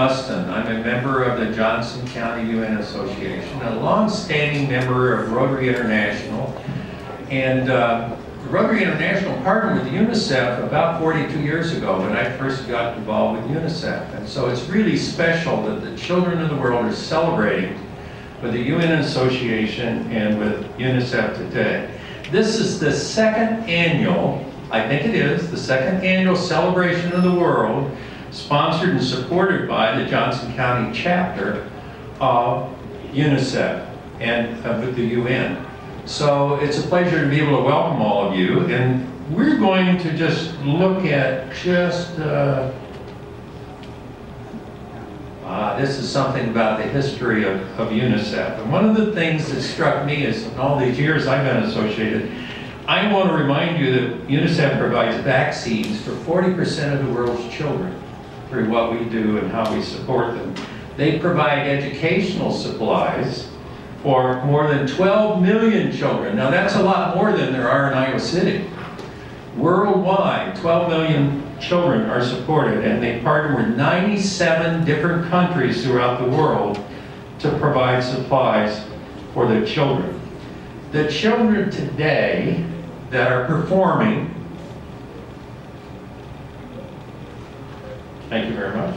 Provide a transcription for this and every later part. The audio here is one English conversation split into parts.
Mustin. I'm a member of the Johnson County UN Association, a long-standing member of Rotary International. And Rotary International partnered with UNICEF about 42 years ago when I first got involved with UNICEF. And so it's really special that the children of the world are celebrating with the UN Association and with UNICEF today. This is the second annual, I think it is, the second annual celebration of the world, sponsored and supported by the Johnson County chapter of UNICEF and with the UN. So it's a pleasure to be able to welcome all of you, and we're going to just look at just, this is something about the history of UNICEF. And one of the things that struck me is in all these years I've been associated, I want to remind you that UNICEF provides vaccines for 40% of the world's children through what we do and how we support them. They provide educational supplies for more than 12 million children. Now that's a lot more than there are in Iowa City. Worldwide, 12 million children are supported, and they partner with 97 different countries throughout the world to provide supplies for their children. The children today that are performing, thank you very much,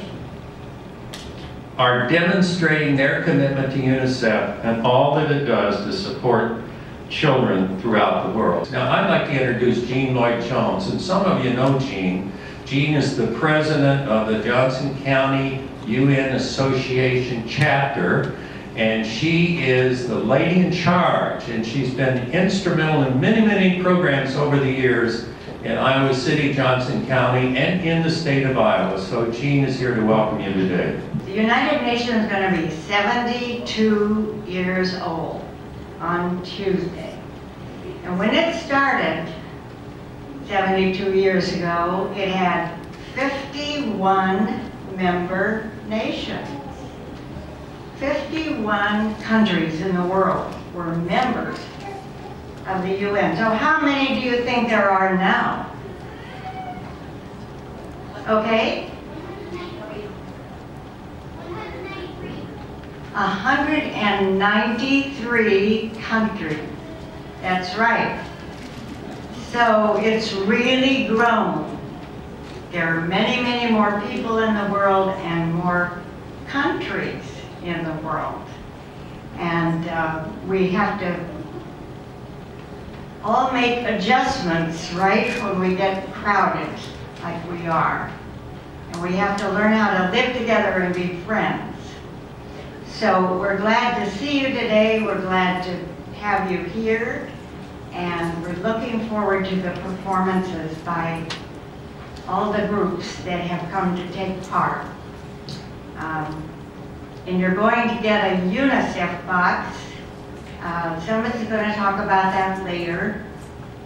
are demonstrating their commitment to UNICEF and all that it does to support children throughout the world. Now, I'd like to introduce Jean Lloyd-Jones, and some of you know Jean. Jean is the president of the Johnson County UN Association chapter, and she is the lady in charge, and she's been instrumental in many, many programs over the years in Iowa City, Johnson County, and in the state of Iowa. So Jean is here to welcome you today. The United Nations is going to be 72 years old on Tuesday. And when it started 72 years ago, it had 51 member nations. 51 countries in the world were members of the UN. So how many do you think there are now? Okay? 193 countries. That's right. So it's really grown. There are many, many more people in the world and more countries in the world. And we have to all make adjustments, right, when we get crowded like we are. And we have to learn how to live together and be friends. So we're glad to see you today. We're glad to have you here. And we're looking forward to the performances by all the groups that have come to take part. And you're going to get a UNICEF box. Somebody's going to talk about that later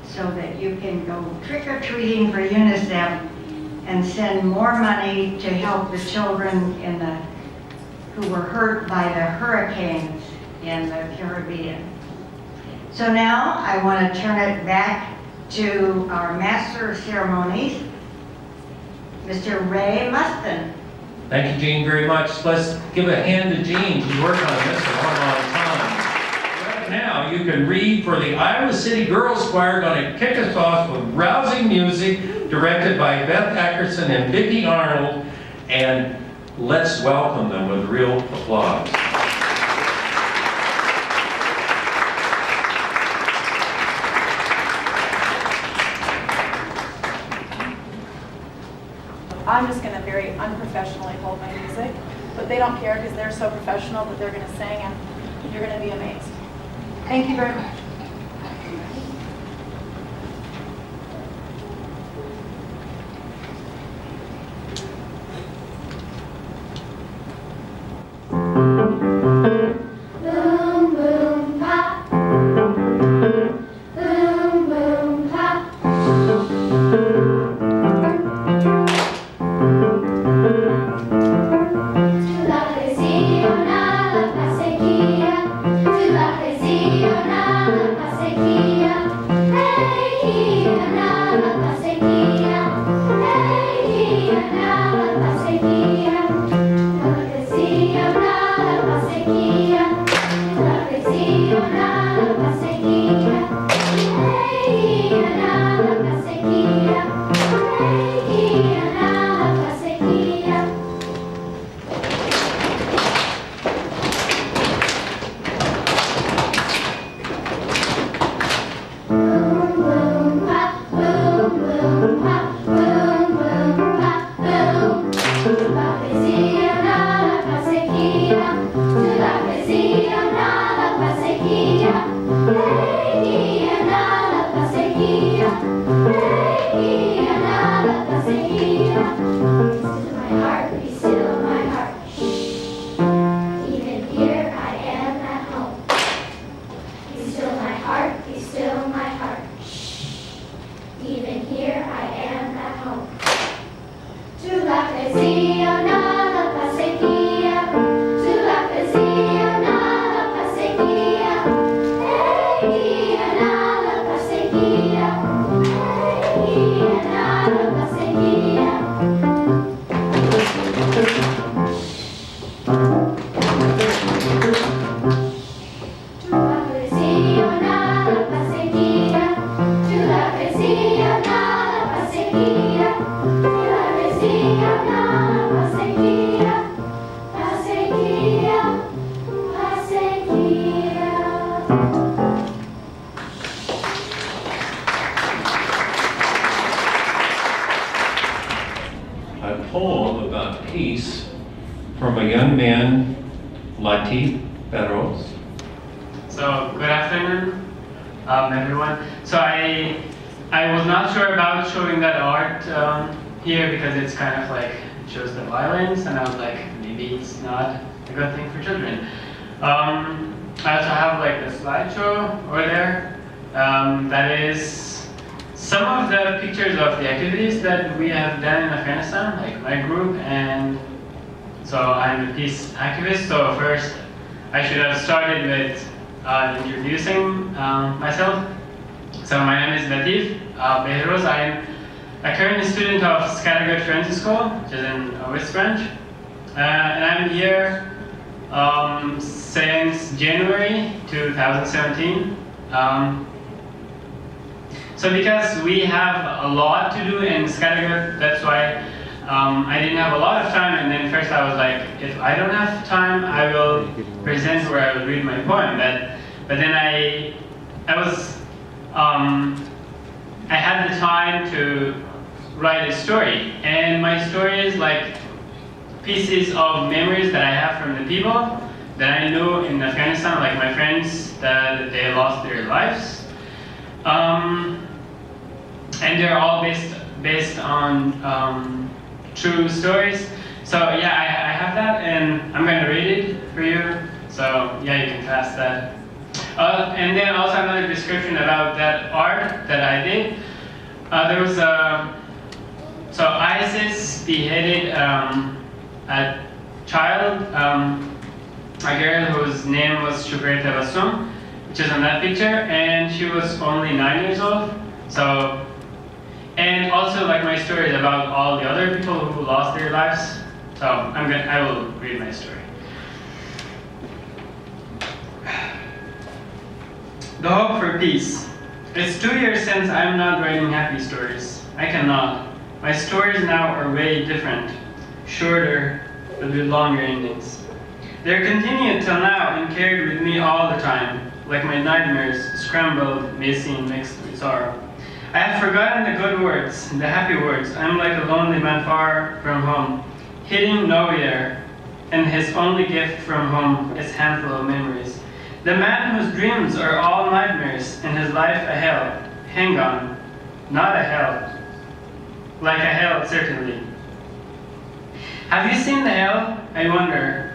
so that you can go trick-or-treating for UNICEF and send more money to help the children who were hurt by the hurricanes in the Caribbean. So now I want to turn it back to our Master of Ceremonies, Mr. Ray Mustin. Thank you, Jean, very much. Let's give a hand to Jean. She's worked on this a long time. Right now, you can read for the Iowa City Girls Choir, going to kick us off with rousing music directed by Beth Ackerson and Vicki Arnold, and let's welcome them with real applause. I'm just going to very unprofessionally hold my music, but they don't care because they're so professional that they're going to sing and you're going to be amazed. Thank you very much. Boom, boom, pop. Boom, boom, pop. To la presión a la sequía, to la presión a Be still my heart. Shh. Even here I am at home. Be still my heart, be still my heart. Shh. Even here I am at home. Tu la poesia nada pasequia. Tu la poesia nada pasequia. Hey, nada pasequia. Hey, nada pasequia. Tu la poesia nada pasequia. Tu la poesia nada pasequia. Tu la poesia nada pasequia. Pasequia, pasequia. A poem about peace from a young man, Latif Bedros. So good afternoon, everyone. So I was not sure about showing that art here because it's kind of like it shows the violence, and I was like, maybe it's not a good thing for children. I also have like the slideshow over there. That is some of the pictures of the activities that we have done in Afghanistan, like my group, and so I'm a peace activist. So first, I should have started with introducing myself. So my name is Latif Behrouz. I'm a current student of Scattergood French School, which is in West Branch, and I'm here since January 2017. So because we have a lot to do in Scattergood, that's why I didn't have a lot of time, and then first I was like, if I don't have time, I will present where I will read my poem. But then I had the time to write a story, and my story is like pieces of memories that I have from the people that I knew in Afghanistan, like my friends that they lost their lives, and they're all based on true stories. So yeah, I have that, and I'm going to read it for you. So yeah, you can pass that. And then also another description about that art that I did. There was so ISIS beheaded a child, a girl whose name was Shukri Tabassum, which is on that picture, and she was only 9 years old. So, and also like my story is about all the other people who lost their lives. So I will read my story. The hope for peace. It's 2 years since I'm not writing happy stories. I cannot. My stories now are way different, shorter, but with longer endings. They're continued till now and carried with me all the time, like my nightmares, scrambled, messy, and mixed with sorrow. I have forgotten the good words, the happy words. I'm like a lonely man far from home, hitting nowhere, and his only gift from home is a handful of memories. The man whose dreams are all nightmares and his life a hell. Hang on, not a hell. Like a hell, certainly. Have you seen the hell? I wonder.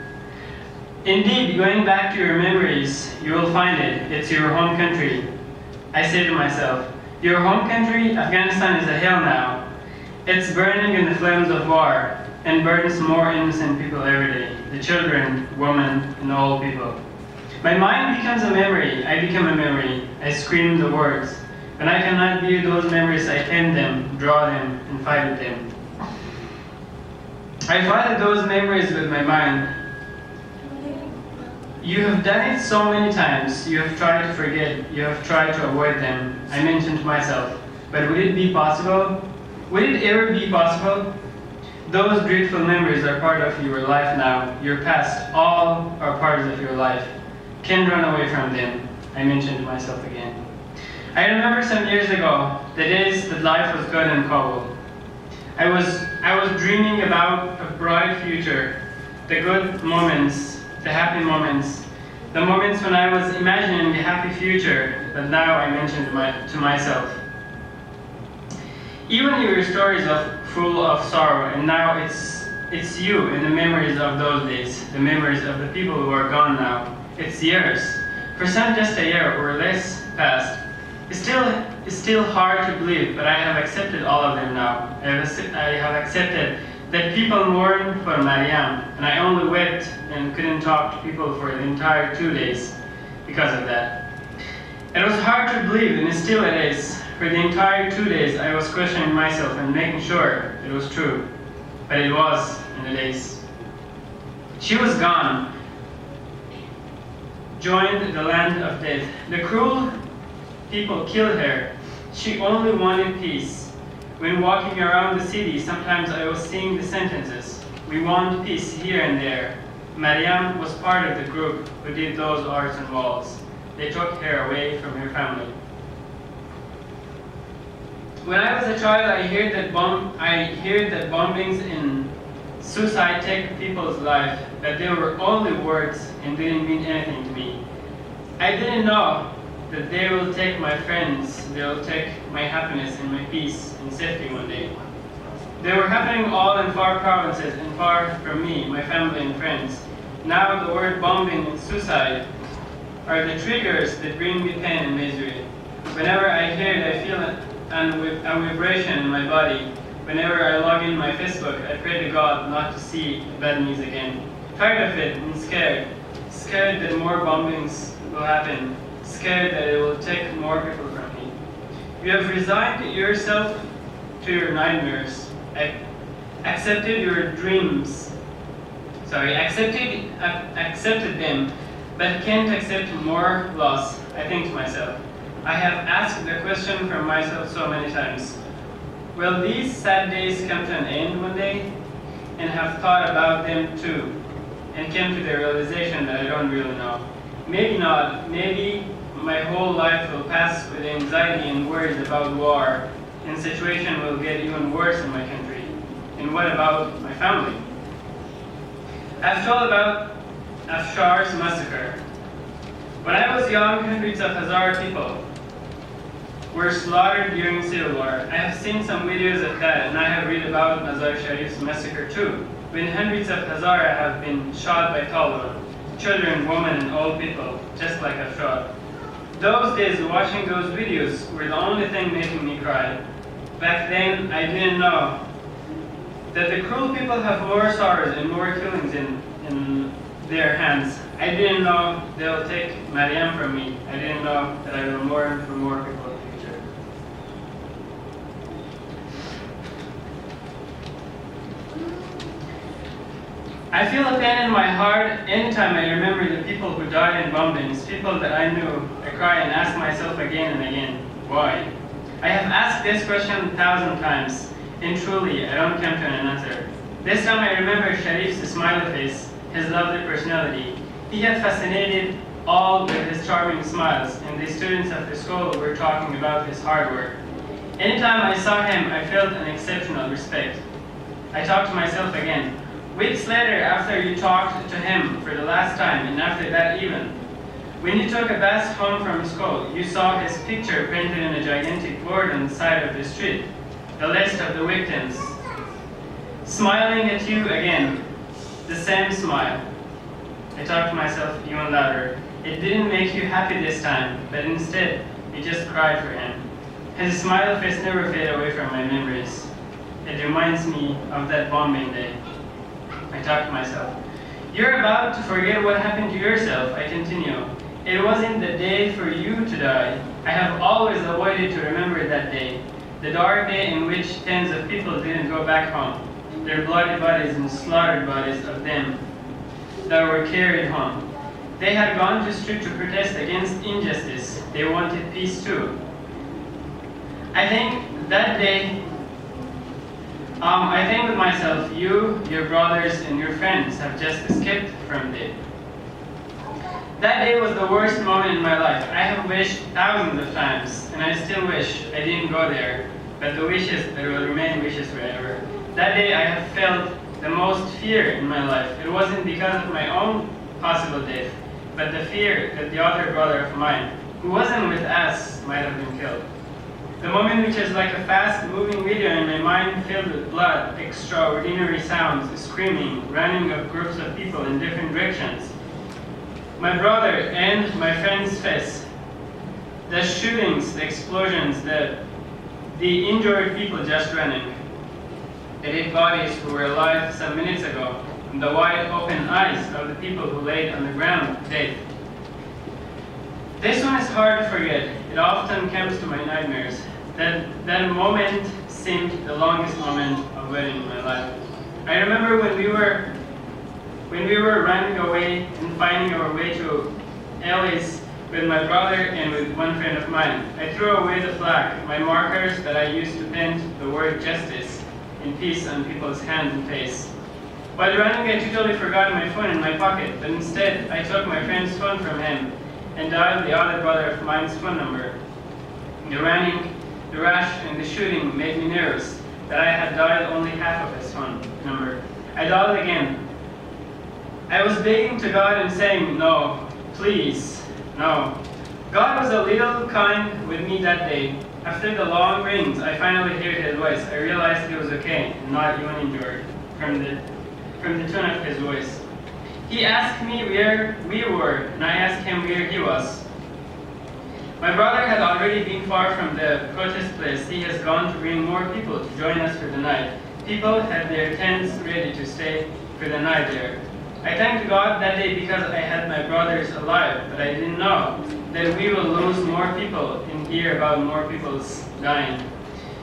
Indeed, going back to your memories, you will find it. It's your home country. I say to myself, your home country, Afghanistan, is a hell now. It's burning in the flames of war and burdens more innocent people every day. The children, women, and old people. My mind becomes a memory. I become a memory. I scream the words. When I cannot view those memories, I pen them, draw them, and fight with them. I fight those memories with my mind. You have done it so many times. You have tried to forget. You have tried to avoid them. I mentioned to myself, but would it be possible? Would it ever be possible? Those dreadful memories are part of your life now. Your past, all are parts of your life. Can't run away from them. I mentioned to myself again. I remember some years ago, the days that life was good in Kabul. I was dreaming about a bright future, the good moments, the happy moments, the moments when I was imagining the happy future that now I mentioned to myself. Even your stories are full of sorrow, and now it's you and the memories of those days, the memories of the people who are gone now. It's years. For some, just a year or less passed. It's still hard to believe, but I have accepted all of them now. I have accepted that people mourn for Mariam, and I only wept and couldn't talk to people for the entire 2 days because of that. It was hard to believe, and still it is. For the entire 2 days, I was questioning myself and making sure it was true. But it was in the days. She was gone, joined the land of death. The cruel people killed her. She only wanted peace. When walking around the city, sometimes I was seeing the sentences. We want peace here and there. Mariam was part of the group who did those arts and walls. They took her away from her family. When I was a child, I heard that bombings and suicide take people's life, but they were only words and didn't mean anything to me. I didn't know that they will take my friends, they will take my happiness and my peace and safety one day. They were happening all in far provinces and far from me, my family and friends. Now the word bombing and suicide are the triggers that bring me pain and misery. Whenever I hear it, I feel a vibration in my body. Whenever I log in my Facebook, I pray to God not to see bad news again. Tired of it and scared. Scared that more bombings will happen. Scared that it will take more people from me. You have resigned yourself to your nightmares. Accepted your dreams. Accepted them, but can't accept more loss. I think to myself. I have asked the question from myself so many times. Will these sad days come to an end one day? And have thought about them too, and came to the realization that I don't really know. Maybe not. Maybe my whole life will pass with anxiety and worries about war, and the situation will get even worse in my country. And what about my family? I've told about Afshar's massacre. When I was young, hundreds of Hazara people were slaughtered during civil war. I have seen some videos of that, and I have read about Mazar Sharif's massacre too, when hundreds of Hazara have been shot by Taliban, children, women, and old people, just like Afshar. Those days, watching those videos were the only thing making me cry. Back then, I didn't know that the cruel people have more sorrows and more killings in their hands. I didn't know they'll take Mariam from me. I didn't know that I will mourn for more people in the future. I feel a pain in my heart anytime I remember the people who died in bombings, people that I knew. I cry and ask myself again and again, why? I have asked this question 1,000 times, and truly, I don't come to an answer. This time I remember Sharif's smiley face, his lovely personality. He had fascinated all with his charming smiles, and the students of the school were talking about his hard work. Anytime I saw him, I felt an exceptional respect. I talked to myself again. Weeks later, after you talked to him for the last time, and after that even, when you took a bus home from school, you saw his picture printed in a gigantic board on the side of the street, the list of the victims. Smiling at you again, the same smile. I talked to myself even louder. It didn't make you happy this time, but instead, you just cried for him. His smile face never faded away from my memories. It reminds me of that bombing day. I talked to myself. You're about to forget what happened to yourself, I continue. It wasn't the day for you to die. I have always avoided to remember that day. The dark day in which tens of people didn't go back home. Their bloody bodies and slaughtered bodies of them that were carried home. They had gone to street to protest against injustice. They wanted peace too. I think that day, I think with myself, you, your brothers, and your friends have just escaped from it. That day was the worst moment in my life. I have wished thousands of times, and I still wish I didn't go there, but the wishes, there will remain wishes forever. That day I have felt the most fear in my life. It wasn't because of my own possible death, but the fear that the other brother of mine, who wasn't with us, might have been killed. The moment which is like a fast-moving video in my mind filled with blood, extraordinary sounds, screaming, running of groups of people in different directions. My brother and my friend's face. The shootings, the explosions, the injured people just running. The dead bodies who were alive some minutes ago, and the wide open eyes of the people who laid on the ground dead. This one is hard to forget. It often comes to my nightmares. That moment seemed the longest moment of waiting in my life. I remember when we were running away and finding our way to alleys with my brother and with one friend of mine. I threw away the flag, my markers that I used to paint the word justice and peace on people's hands and face. While running, I totally forgot my phone in my pocket, but instead I took my friend's phone from him and dialed the other brother of mine's phone number. The running, the rush, and the shooting made me nervous that I had dialed only half of his phone number. I dialed again. I was begging to God and saying, no, please, no. God was a little kind with me that day. After the long rings, I finally heard his voice. I realized he was okay and not even injured from the tone of his voice. He asked me where we were, and I asked him where he was. My brother had already been far from the protest place. He has gone to bring more people to join us for the night. People had their tents ready to stay for the night there. I thanked God that day because I had my brothers alive, but I didn't know that we will lose more people and hear about more people's dying.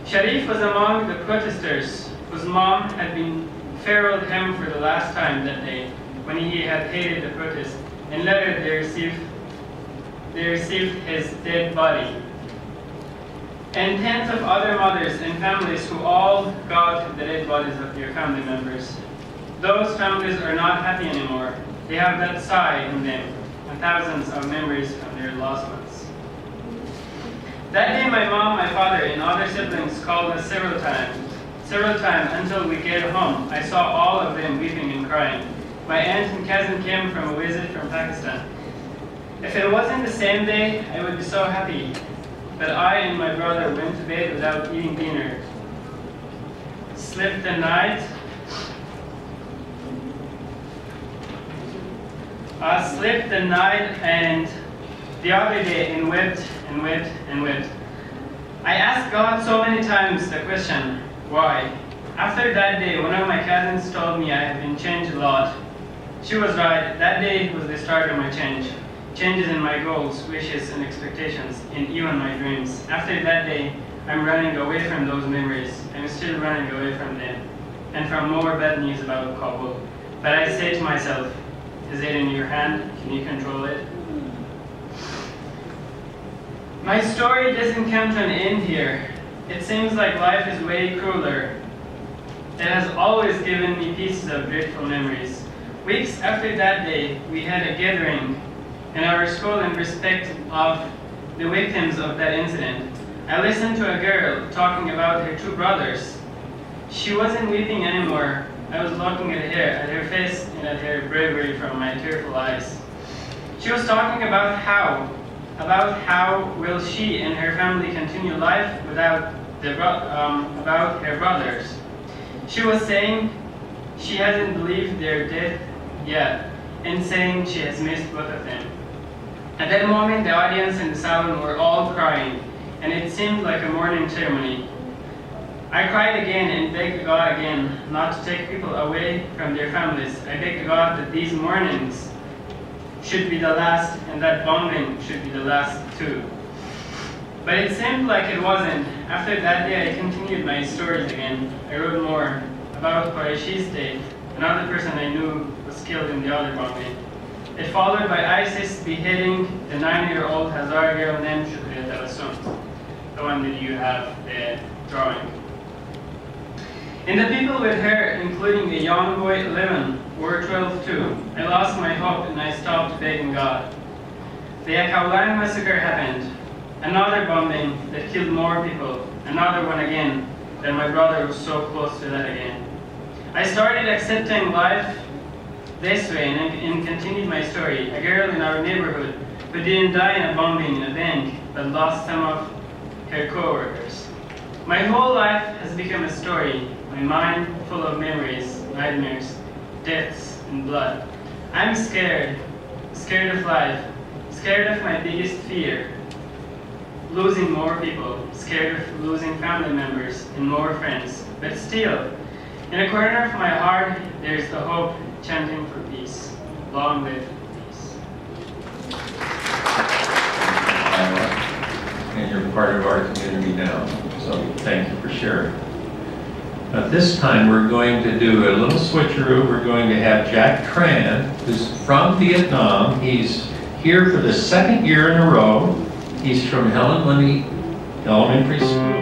Sharif was among the protesters whose mom had been farewelled him for the last time that day when he had hated the protest, and later they received his dead body. And tens of other mothers and families who all got the dead bodies of their family members. Those families are not happy anymore. They have that sigh in them, and thousands of memories of their lost ones. That day my mom, my father, and other siblings called us several times until we get home. I saw all of them weeping and crying. My aunt and cousin came from a visit from Pakistan. If it wasn't the same day, I would be so happy. But I and my brother went to bed without eating dinner. Slept the night and the other day and wept and wept and wept. I asked God so many times the question, why? After that day, one of my cousins told me I had been changed a lot. She was right. That day was the start of my change. Changes in my goals, wishes, and expectations, and even my dreams. After that day, I'm running away from those memories. I'm still running away from them, and from more bad news about Kabul. But I say to myself, is it in your hand? Can you control it? My story doesn't come to an end here. It seems like life is way crueler. It has always given me pieces of dreadful memories. Weeks after that day, we had a gathering in our school in respect of the victims of that incident. I listened to a girl talking about her two brothers. She wasn't weeping anymore. I was looking at her face and at her bravery from my tearful eyes. She was talking about how will she and her family continue life without about her brothers. She was saying she hasn't believed they're dead yet, and saying she has missed both of them. At that moment, the audience in the salon were all crying, and it seemed like a mourning ceremony. I cried again and begged God again not to take people away from their families. I begged God that these mournings should be the last, and that bombing should be the last too. But it seemed like it wasn't. After that day, I continued my stories again. I wrote more about Quraishi's death. Another person I knew was killed in the other bombing. It followed by ISIS beheading the 9-year-old Hazara girl named Shukriya Tabassum, the one that you have the drawing. And the people with her, including the young boy 11, were 12 too. I lost my hope and I stopped begging God. The Akaulan massacre happened. Another bombing that killed more people. Another one again. Then my brother was so close to that again. I started accepting life this way and continued my story. A girl in our neighborhood who didn't die in a bombing in a bank but lost some of her co-workers. My whole life has become a story, my mind full of memories, nightmares, deaths, and blood. I'm scared of life, scared of my biggest fear, losing more people, scared of losing family members and more friends. But still, in a corner of my heart, there's the hope chanting for peace. Long live peace. And you're part of our community now, so thank you for sharing. At this time, we're going to do a little switcheroo. We're going to have Jack Tran, who's from Vietnam. He's here for the second year in a row. He's from Helen Lindy Elementary School.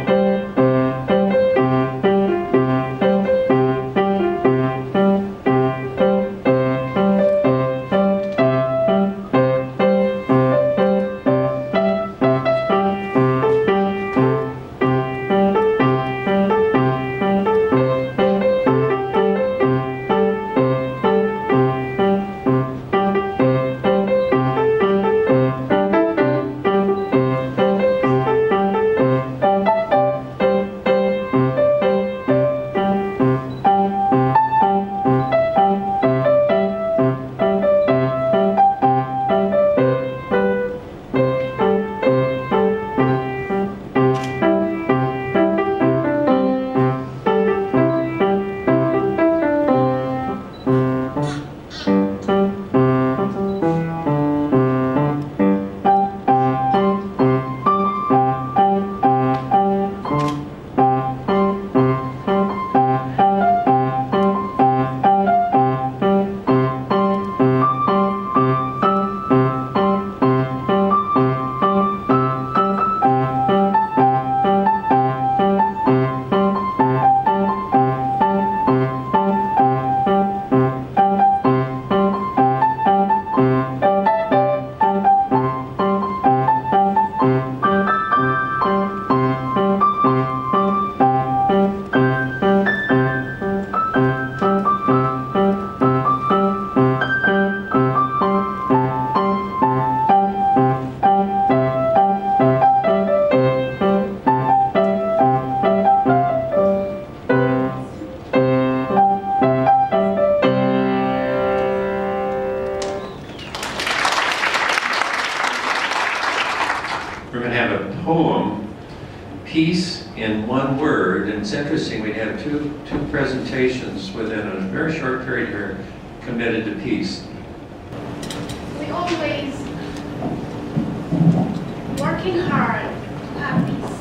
We're going to have a poem, Peace in One Word. And it's interesting, we have two presentations within a very short period here committed to peace. We always working hard to have peace.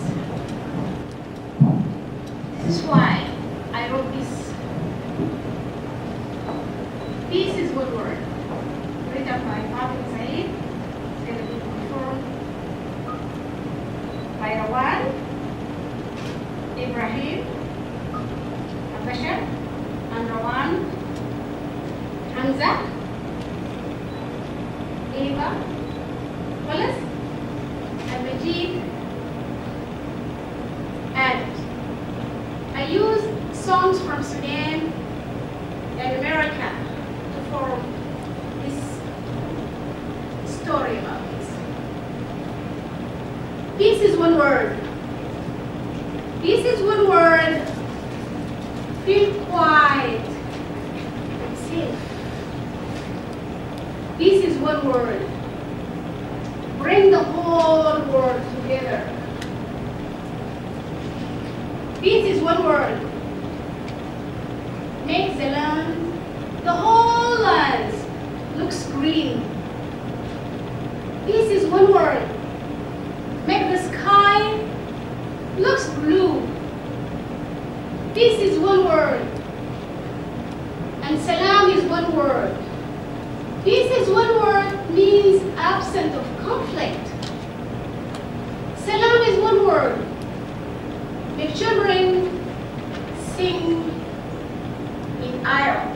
This is why I wrote this. Peace is one word. Written by Father Said, by Rawan, Ibrahim, Abashar, and Rawan, Hamza, Eva, Wallace, and Majid, and I use songs from Sudan and America to form this story about peace. Peace is one word. Peace is one word. Feel quiet and safe. Peace is one word. Bring the whole world together. Peace is one word. Make the land, the whole land looks green. Peace is one word. Make the sky looks blue. Peace is one word. And salam is one word. Peace is one word means absent of conflict. Salam is one word. Make children sing in Arabic.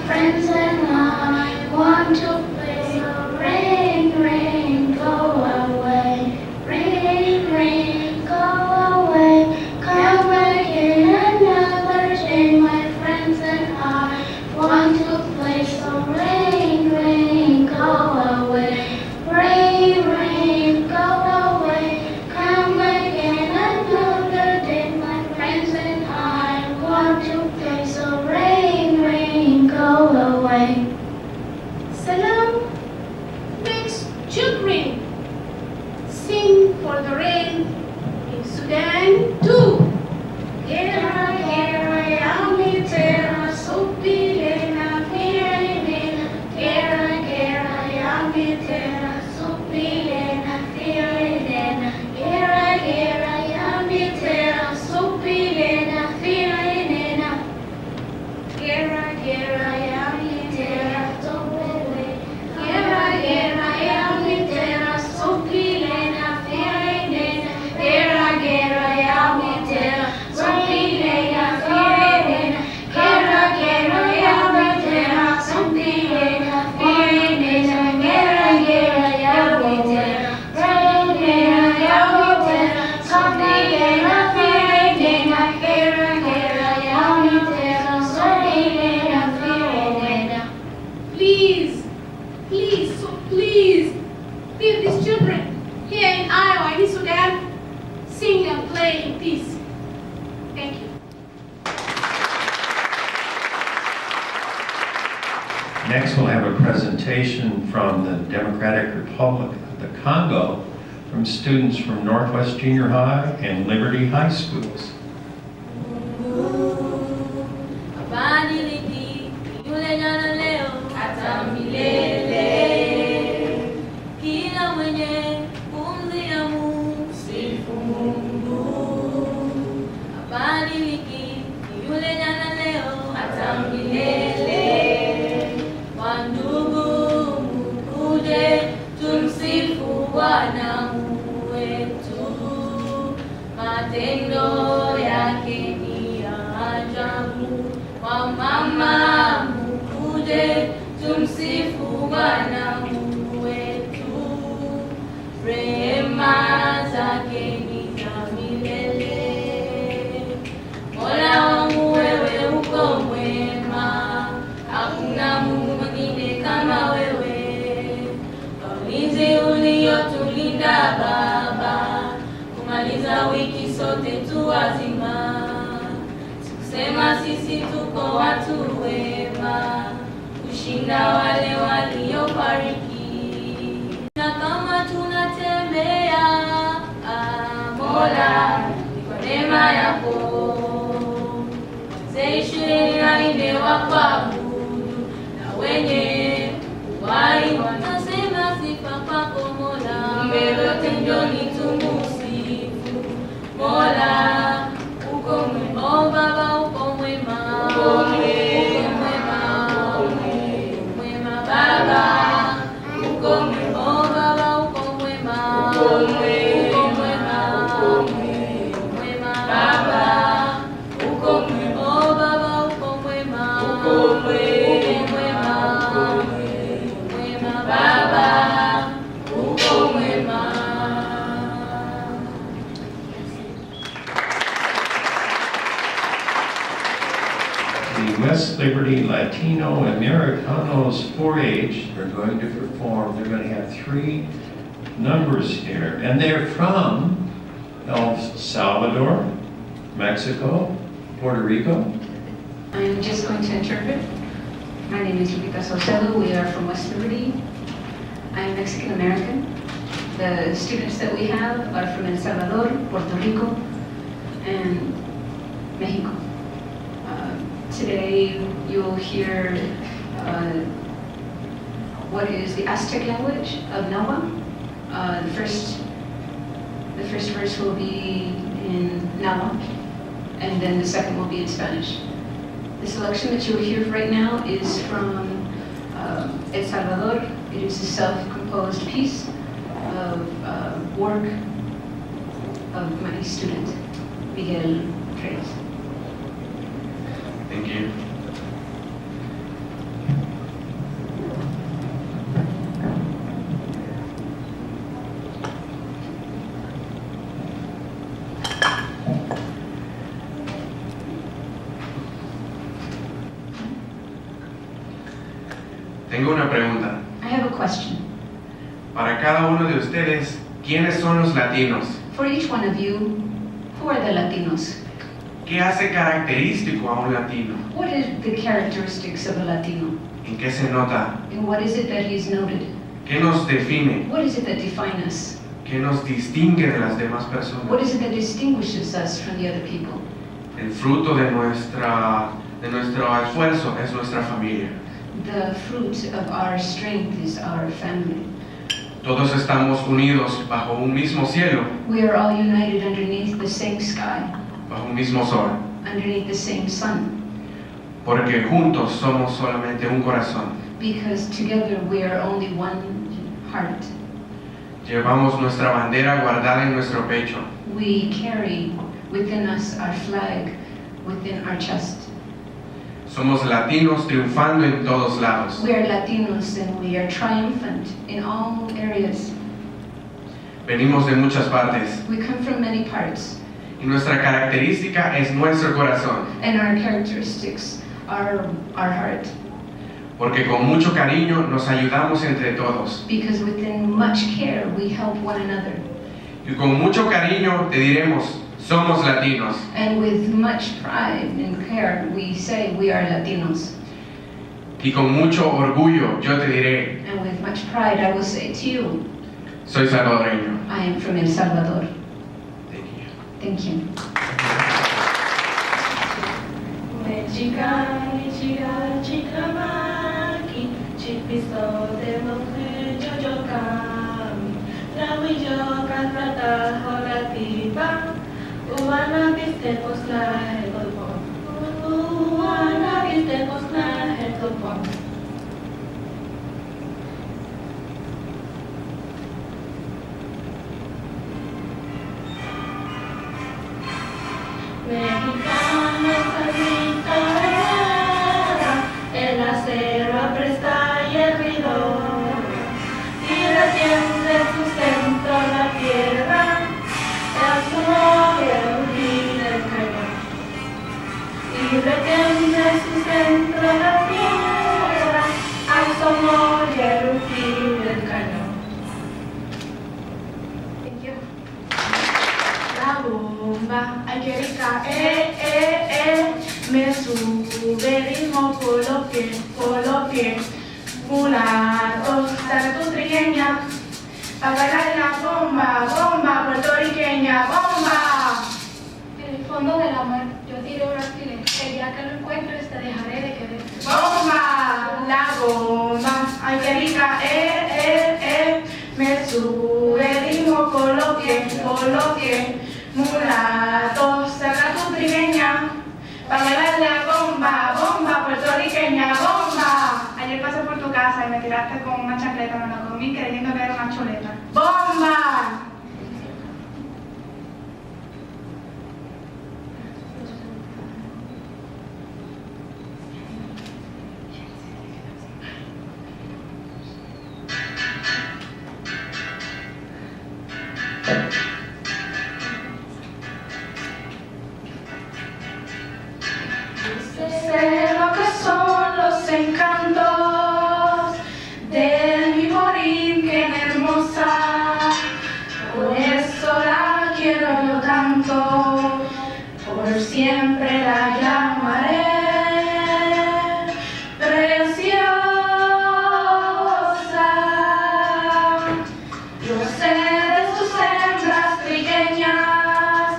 Friends and mi terra, supilena, fiorena, guerra, guerra, ya mi terra, supilena, fiorena, guerra, guerra, ya mi terra, topele, guerra, guerra, ya mi terra, supilena, fiorena, guerra, guerra, ya mi terra, supilena, fiorena, guerra, guerra, ya mi terra, supilena, fiorena, guerra, guerra, ya mi terra, supilena, ya mi terra, supilena, fiorena, guerra, guerra, ya mi terra, supilena, fiorena. Please, please, so please, leave these children here in Iowa, in Sudan, sing and play in peace. Thank you. Next, we'll have a presentation from the Democratic Republic of the Congo from students from Northwest Junior High and Liberty High Schools. Abadiliki, yule jana leo hata milele. Kila mwenye pumzi ya msifu Mungu. Abadiliki, yule jana leo hata milele. Wandugu mkuje tumsifu Bwana Mungu wetu. Matendo yake ni ya ajabu. Wamama mkuje tumsifu Bwana Mungu wetu. Rehema zake ni za milele. Mola wangu wewe uko mwema, hakuna Mungu mwingine kama wewe. Kwa ulinzi uliotulinda Baba, kumaliza wiki sote tu wazima. Sikusema sisi tuko watu wema, kushinda wale waliofariki. Na kama tunatembea, Mola, ni kwa neema yako. Wazee 24 wa kuabudu na wenye uhai watasema sifa kwako Mola. Kumbe wote njoni tumusifu Mola. Uko mwema, oh Baba uko mwema, uko mwema, mwema Baba. Uko mwema, oh Baba uko mwema, uko mwema, mwema Baba. Uko mwema, oh Baba uko mwema, uko mwema, mwema Baba. Uko mwema. The West Liberty Latino Americanos 4-H are going to perform. They're going to have 3 numbers here, and they're from El Salvador, Mexico, Puerto Rico. I'm just going to interpret. My name is Lupita Saucedo. We are from West Liberty. I'm Mexican American. The students that we have are from El Salvador, Puerto Rico, and Mexico. Today you'll hear what is the Aztec language of Nahua. The first verse will be in Nahua, and then the second will be in Spanish. The selection that you'll hear right now is from El Salvador. It is a self-composed piece of work of my student, Miguel Reyes. Thank you. Tengo una pregunta. I have a question. Para cada uno de ustedes, ¿quiénes son los latinos? For each one of you, who are the Latinos? ¿Qué hace característico a un latino? What is the characteristics of a Latino? ¿En qué se nota? And what is it that he's noted? ¿Qué nos define? What is it that defines us? ¿Qué nos distingue de las demás personas? What is it that distinguishes us from the other people? El fruto de nuestro esfuerzo es nuestra familia. The fruit of our strength is our family. Todos estamos unidos bajo un mismo cielo, We are all united underneath the same sky, bajo un mismo sol, underneath the same sun, porque juntos somos solamente un corazón. because together we are only one heart. Llevamos nuestra bandera guardada en nuestro pecho. We carry within us our flag within our chest. Somos latinos triunfando en todos lados. We are Latinos and we are triumphant in all areas. Venimos de muchas partes We come from many parts, y nuestra característica es nuestro corazón, and our characteristics are our heart. porque con mucho cariño nos ayudamos entre todos. Because within much care we help one another. Y con mucho cariño te diremos, somos latinos. And with much pride and care we say we are Latinos. Y con mucho orgullo yo te diré, And with much pride I will say to you, soy salvadoreño. I am from El Salvador. Thank you. Thank you. Mexicano salita en la selva presta y el río, y retiende su centro la tierra, el sonoro y el rugir del cañón. Y retiende su centro la tierra, al sonoro y el rugir del cañón. Thank you. La bomba, ay que rica, me sube el ritmo por los pies, mulato, saca tu trigueña, pa' bailar la bomba, bomba puertorriqueña, bomba. En el fondo de la mar, yo tiré un alfiler. El día que lo encuentres te dejaré de querer. Bomba, la bomba, ay que rica, me sube el ritmo por los pies, mulato, saca tu trigueña, pa' bailar la bomba, bomba puertorriqueña, bomba. Ayer pasé por tu casa y me tiraste con una chancleta, me la comí creyendo que era una chuleta. ¡Bomba! Sé lo que son los encantos de mi Borinquen hermosa, por eso la quiero yo tanto, por siempre la llamaré preciosa. Yo sé de sus hembras trigueñas,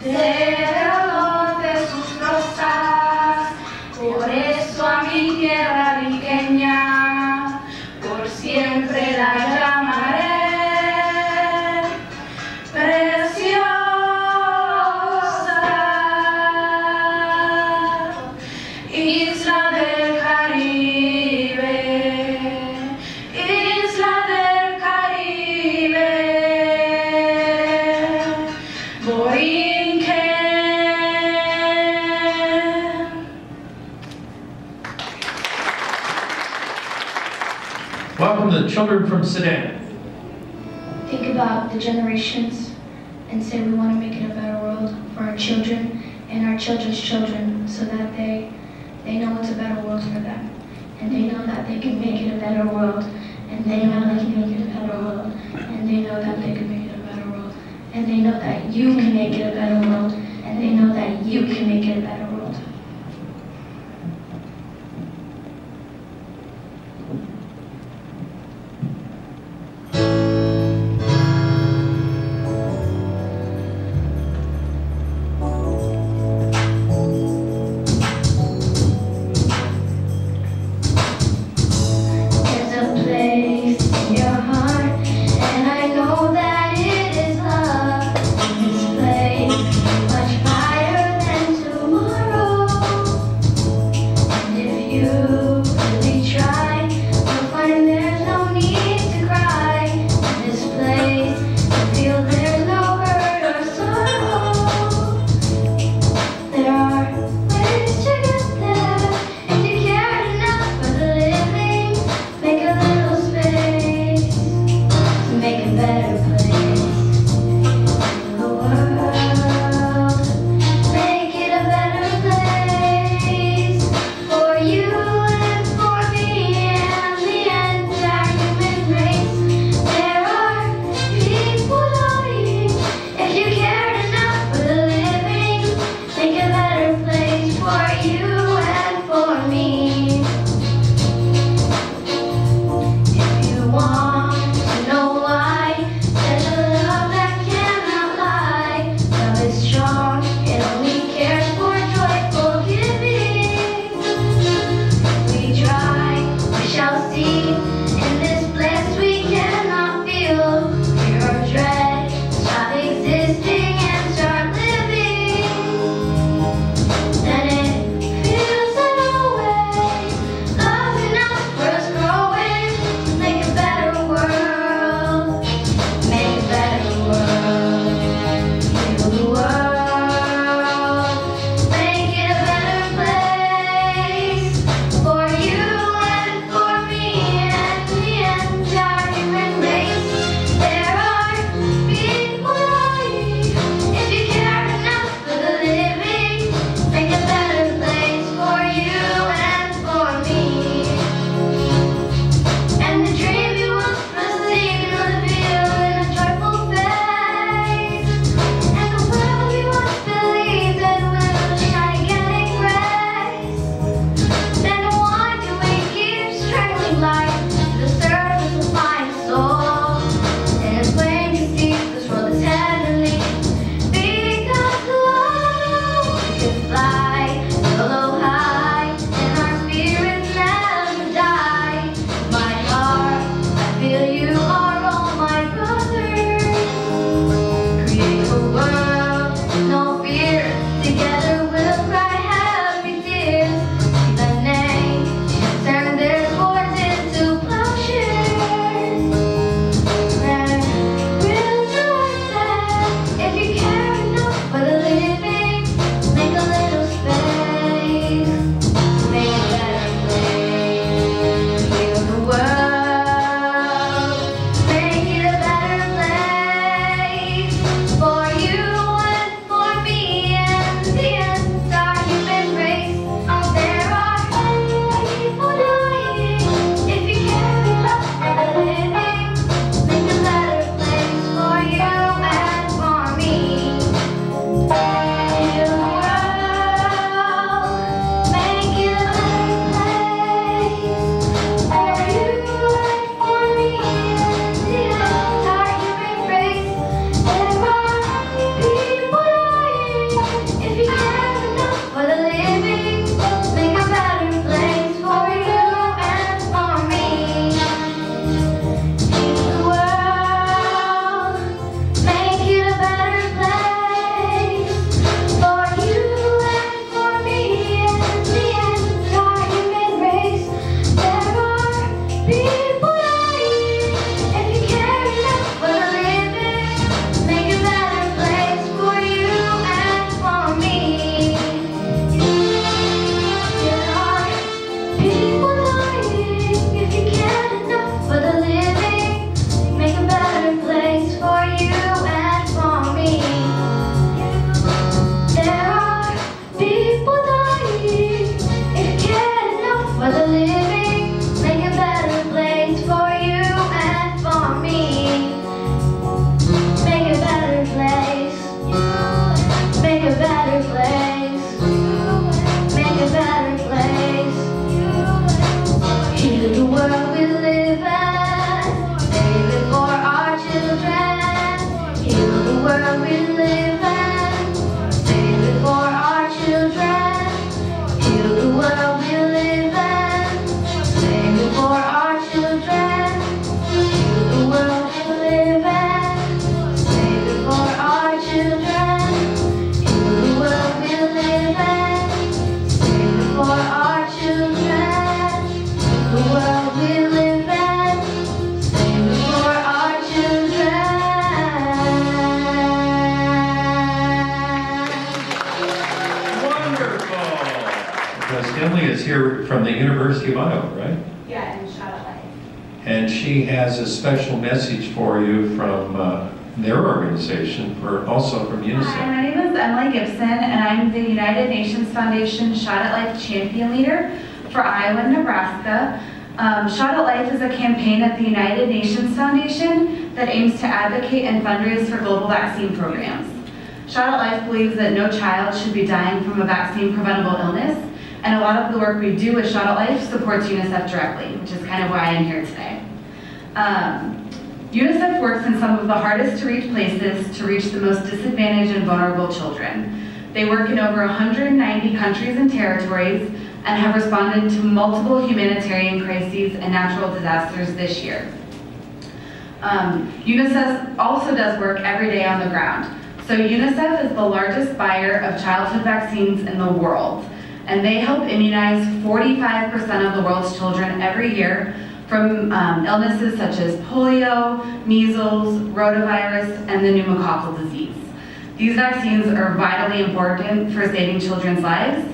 del olor de sus rosas, por eso a mi tierra riqueña, por siempre la llamaré preciosa. Isla del Caribe, isla del Caribe, Borinquen. Welcome the children from Sudan. Think about the generations and say we want to make it a better world for our children and our children's children so that they know it's a better world for them. And they know that they can make it a better world. And they know they can make it a better world. And they know that they can make it a better world. And they know that you can make it a better world. And they know that you can make it a better world. on me. Make a better place. Make a better place. Make a better place. Heal the world we live in. Save it for our children. Heal the world we live in. Save it for our children. Heal the world we live in. Save it for our children. Heal the world we live in. Save it for our children. Heal the world we live in. Save it for our children. Heal the world we live in. Save it for our children. Wonderful. Because Emily is here from the University of Iowa, right? Yeah, and Charlotte Life. And she has a special message for you from their organization, also from Hi, UNICEF. my name is Emily Gibson, and I'm the United Nations Foundation Shot at Life Champion Leader for Iowa and Nebraska. Shot at Life is a campaign at the United Nations Foundation that aims to advocate and fundraise for global vaccine programs. Shot at Life believes that no child should be dying from a vaccine-preventable illness, and a lot of the work we do with Shot at Life supports UNICEF directly, which is kind of why I'm here today. UNICEF works in some of the hardest to reach places to reach the most disadvantaged and vulnerable children. They work in over 190 countries and territories and have responded to multiple humanitarian crises and natural disasters this year. UNICEF also does work every day on the ground. So UNICEF is the largest buyer of childhood vaccines in the world, and they help immunize 45% of the world's children every year from illnesses such as polio, measles, rotavirus, and the pneumococcal disease. These vaccines are vitally important for saving children's lives,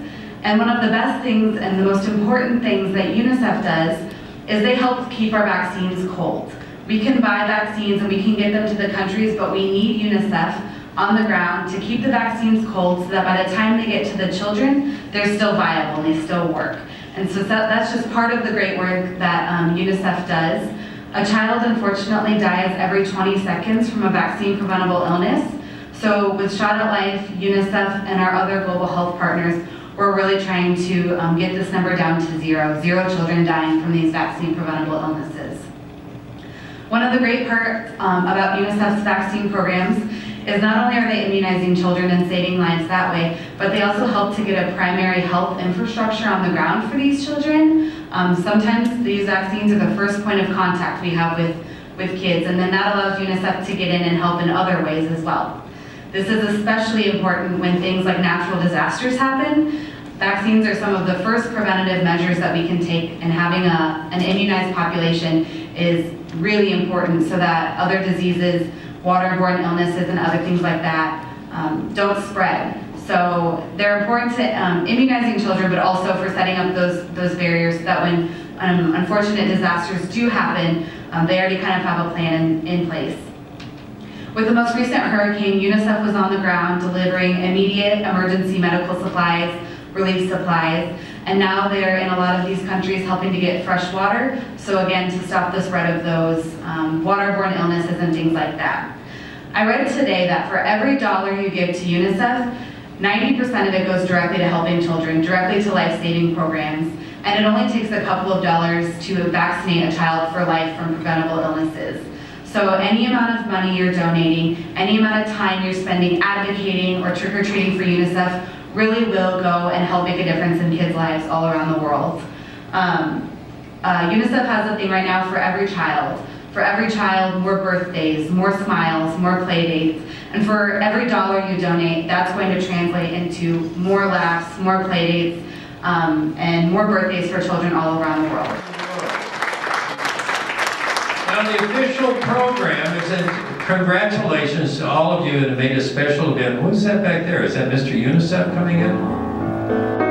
and one of the best things and the most important things that UNICEF does is they help keep our vaccines cold. We can buy vaccines and we can get them to the countries, but we need UNICEF on the ground to keep the vaccines cold so that by the time they get to the children, they're still viable and they still work. And so that's just part of the great work that UNICEF does. A child unfortunately dies every 20 seconds from a vaccine-preventable illness. So with Shot at Life, UNICEF, and our other global health partners, we're really trying to get this number down to zero children dying from these vaccine-preventable illnesses. One of the great parts about UNICEF's vaccine programs is not only are they immunizing children and saving lives that way, but they also help to get a primary health infrastructure on the ground for these children. Sometimes these vaccines are the first point of contact we have with kids, and then that allows UNICEF to get in and help in other ways as well. This is especially important when things like natural disasters happen. Vaccines are some of the first preventative measures that we can take, and having an immunized population is really important so that other diseases, waterborne illnesses, and other things like that don't spread. So they're important to immunizing children, but also for setting up those barriers so that when unfortunate disasters do happen, they already kind of have a plan in place. With the most recent hurricane, UNICEF was on the ground delivering immediate emergency medical supplies, relief supplies, and now they're in a lot of these countries helping to get fresh water, so again, to stop the spread of those waterborne illnesses and things like that. I read today that for every dollar you give to UNICEF, 90% of it goes directly to helping children, directly to life-saving programs, and it only takes a couple of dollars to vaccinate a child for life from preventable illnesses. So any amount of money you're donating, any amount of time you're spending advocating or trick-or-treating for UNICEF really will go and help make a difference in kids' lives all around the world. UNICEF has a thing right now for every child. For every child, more birthdays, more smiles, more play dates. And for every dollar you donate, that's going to translate into more laughs, more play dates, and more birthdays for children all around the world. Now the official program is congratulations to all of you that have made a special event. What is that back there? Is that Mr. UNICEF coming in?